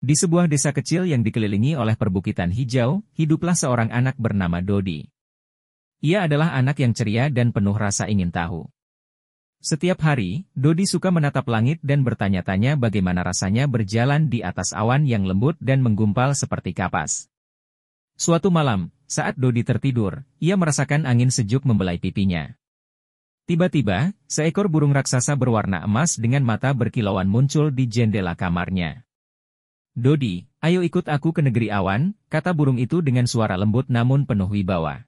Di sebuah desa kecil yang dikelilingi oleh perbukitan hijau, hiduplah seorang anak bernama Dodi. Ia adalah anak yang ceria dan penuh rasa ingin tahu. Setiap hari, Dodi suka menatap langit dan bertanya-tanya bagaimana rasanya berjalan di atas awan yang lembut dan menggumpal seperti kapas. Suatu malam, saat Dodi tertidur, ia merasakan angin sejuk membelai pipinya. Tiba-tiba, seekor burung raksasa berwarna emas dengan mata berkilauan muncul di jendela kamarnya. "Dodi, ayo ikut aku ke negeri awan," kata burung itu dengan suara lembut namun penuh wibawa.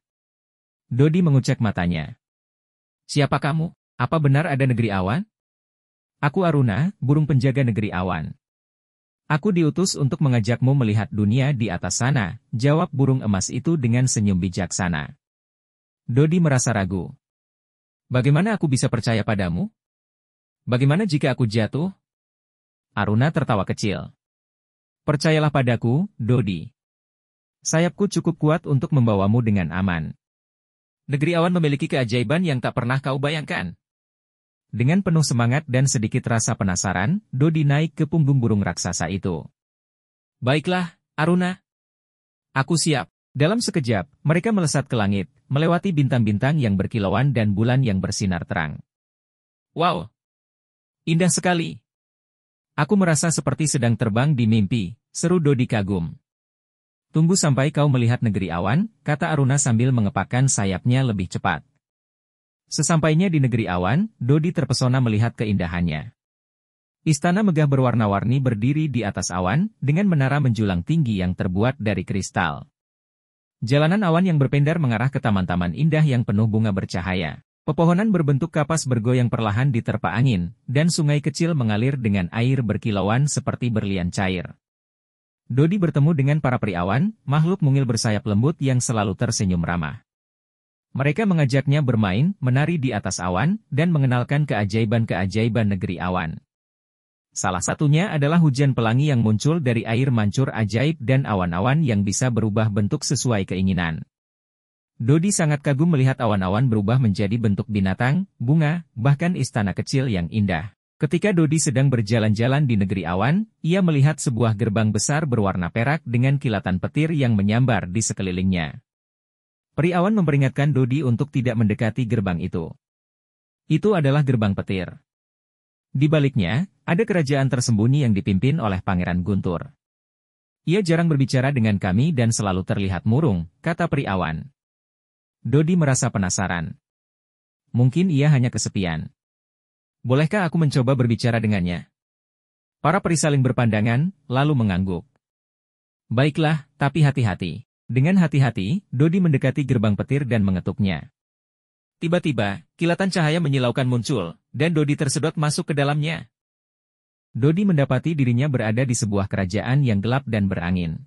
Dodi mengucek matanya. "Siapa kamu? Apa benar ada negeri awan?" "Aku Aruna, burung penjaga negeri awan. Aku diutus untuk mengajakmu melihat dunia di atas sana," jawab burung emas itu dengan senyum bijaksana. Dodi merasa ragu. "Bagaimana aku bisa percaya padamu? Bagaimana jika aku jatuh?" Aruna tertawa kecil. "Percayalah padaku, Dodi. Sayapku cukup kuat untuk membawamu dengan aman. Negeri awan memiliki keajaiban yang tak pernah kau bayangkan." Dengan penuh semangat dan sedikit rasa penasaran, Dodi naik ke punggung burung raksasa itu. "Baiklah, Aruna. Aku siap." Dalam sekejap, mereka melesat ke langit, melewati bintang-bintang yang berkilauan dan bulan yang bersinar terang. "Wow! Indah sekali. Aku merasa seperti sedang terbang di mimpi," seru Dodi kagum. "Tunggu sampai kau melihat negeri awan," kata Aruna sambil mengepakkan sayapnya lebih cepat. Sesampainya di negeri awan, Dodi terpesona melihat keindahannya. Istana megah berwarna-warni berdiri di atas awan, dengan menara menjulang tinggi yang terbuat dari kristal. Jalanan awan yang berpendar mengarah ke taman-taman indah yang penuh bunga bercahaya. Pepohonan berbentuk kapas bergoyang perlahan diterpa angin, dan sungai kecil mengalir dengan air berkilauan seperti berlian cair. Dodi bertemu dengan para peri awan, makhluk mungil bersayap lembut yang selalu tersenyum ramah. Mereka mengajaknya bermain, menari di atas awan, dan mengenalkan keajaiban-keajaiban negeri awan. Salah satunya adalah hujan pelangi yang muncul dari air mancur ajaib dan awan-awan yang bisa berubah bentuk sesuai keinginan. Dodi sangat kagum melihat awan-awan berubah menjadi bentuk binatang, bunga, bahkan istana kecil yang indah. Ketika Dodi sedang berjalan-jalan di negeri awan, ia melihat sebuah gerbang besar berwarna perak dengan kilatan petir yang menyambar di sekelilingnya. Peri awan memperingatkan Dodi untuk tidak mendekati gerbang itu. Itu adalah gerbang petir. Di baliknya, ada kerajaan tersembunyi yang dipimpin oleh Pangeran Guntur. "Ia jarang berbicara dengan kami dan selalu terlihat murung," kata peri awan. Dodi merasa penasaran. Mungkin ia hanya kesepian. "Bolehkah aku mencoba berbicara dengannya?" Para peri saling berpandangan, lalu mengangguk. "Baiklah, tapi hati-hati." Dengan hati-hati, Dodi mendekati gerbang petir dan mengetuknya. Tiba-tiba, kilatan cahaya menyilaukan muncul, dan Dodi tersedot masuk ke dalamnya. Dodi mendapati dirinya berada di sebuah kerajaan yang gelap dan berangin.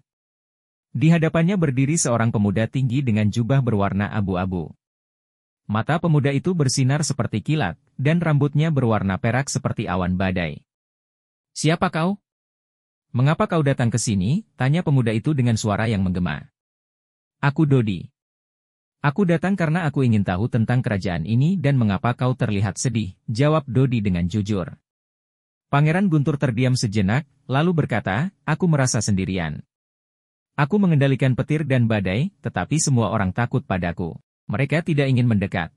Di hadapannya berdiri seorang pemuda tinggi dengan jubah berwarna abu-abu. Mata pemuda itu bersinar seperti kilat, dan rambutnya berwarna perak seperti awan badai. "Siapa kau? Mengapa kau datang ke sini?" tanya pemuda itu dengan suara yang menggema. "Aku Dodi. Aku datang karena aku ingin tahu tentang kerajaan ini dan mengapa kau terlihat sedih," jawab Dodi dengan jujur. Pangeran Guntur terdiam sejenak, lalu berkata, "Aku merasa sendirian. Aku mengendalikan petir dan badai, tetapi semua orang takut padaku. Mereka tidak ingin mendekat.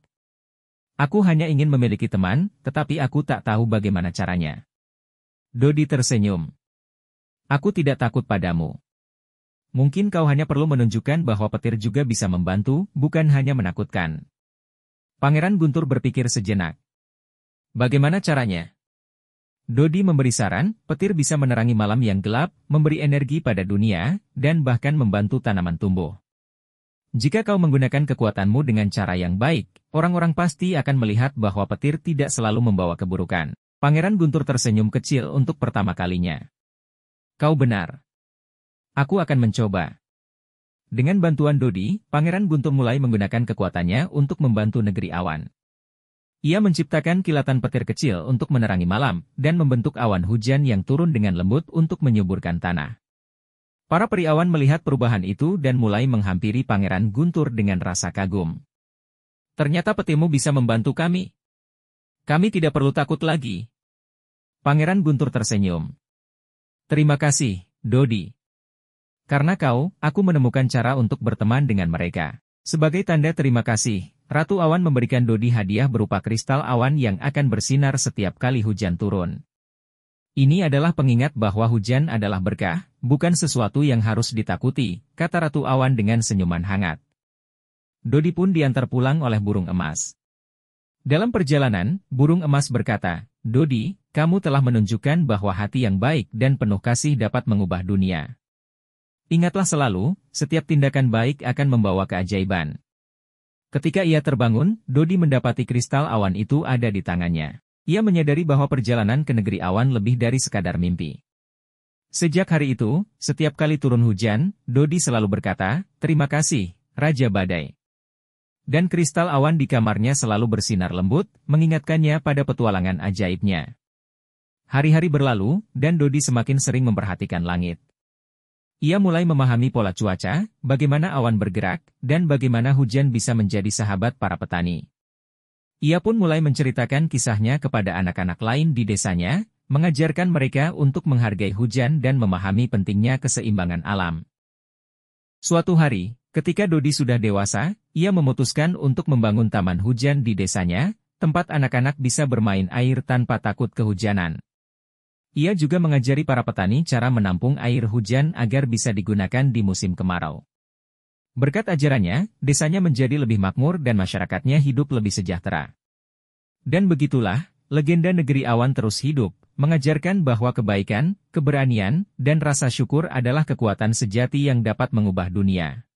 Aku hanya ingin memiliki teman, tetapi aku tak tahu bagaimana caranya." Dodi tersenyum. "Aku tidak takut padamu. Mungkin kau hanya perlu menunjukkan bahwa petir juga bisa membantu, bukan hanya menakutkan." Pangeran Guntur berpikir sejenak. "Bagaimana caranya?" Dodi memberi saran, petir bisa menerangi malam yang gelap, memberi energi pada dunia, dan bahkan membantu tanaman tumbuh. Jika kau menggunakan kekuatanmu dengan cara yang baik, orang-orang pasti akan melihat bahwa petir tidak selalu membawa keburukan. Pangeran Guntur tersenyum kecil untuk pertama kalinya. "Kau benar. Aku akan mencoba." Dengan bantuan Dodi, Pangeran Guntur mulai menggunakan kekuatannya untuk membantu negeri awan. Ia menciptakan kilatan petir kecil untuk menerangi malam, dan membentuk awan hujan yang turun dengan lembut untuk menyuburkan tanah. Para peri awan melihat perubahan itu dan mulai menghampiri Pangeran Guntur dengan rasa kagum. "Ternyata petirmu bisa membantu kami. Kami tidak perlu takut lagi." Pangeran Guntur tersenyum. "Terima kasih, Dodi. Karena kau, aku menemukan cara untuk berteman dengan mereka. Sebagai tanda terima kasih, Ratu Awan memberikan Dodi hadiah berupa kristal awan yang akan bersinar setiap kali hujan turun. Ini adalah pengingat bahwa hujan adalah berkah, bukan sesuatu yang harus ditakuti, kata Ratu Awan dengan senyuman hangat. Dodi pun diantar pulang oleh burung emas. Dalam perjalanan, burung emas berkata, Dodi, kamu telah menunjukkan bahwa hati yang baik dan penuh kasih dapat mengubah dunia. Ingatlah selalu, setiap tindakan baik akan membawa keajaiban. Ketika ia terbangun, Dodi mendapati kristal awan itu ada di tangannya. Ia menyadari bahwa perjalanan ke negeri awan lebih dari sekadar mimpi. Sejak hari itu, setiap kali turun hujan, Dodi selalu berkata, terima kasih, Raja Badai. Dan kristal awan di kamarnya selalu bersinar lembut, mengingatkannya pada petualangan ajaibnya. Hari-hari berlalu, dan Dodi semakin sering memperhatikan langit. Ia mulai memahami pola cuaca, bagaimana awan bergerak, dan bagaimana hujan bisa menjadi sahabat para petani. Ia pun mulai menceritakan kisahnya kepada anak-anak lain di desanya, mengajarkan mereka untuk menghargai hujan dan memahami pentingnya keseimbangan alam. Suatu hari, ketika Dodi sudah dewasa, ia memutuskan untuk membangun taman hujan di desanya, tempat anak-anak bisa bermain air tanpa takut kehujanan. Ia juga mengajari para petani cara menampung air hujan agar bisa digunakan di musim kemarau. Berkat ajarannya, desanya menjadi lebih makmur dan masyarakatnya hidup lebih sejahtera. Dan begitulah, legenda negeri awan terus hidup, mengajarkan bahwa kebaikan, keberanian, dan rasa syukur adalah kekuatan sejati yang dapat mengubah dunia.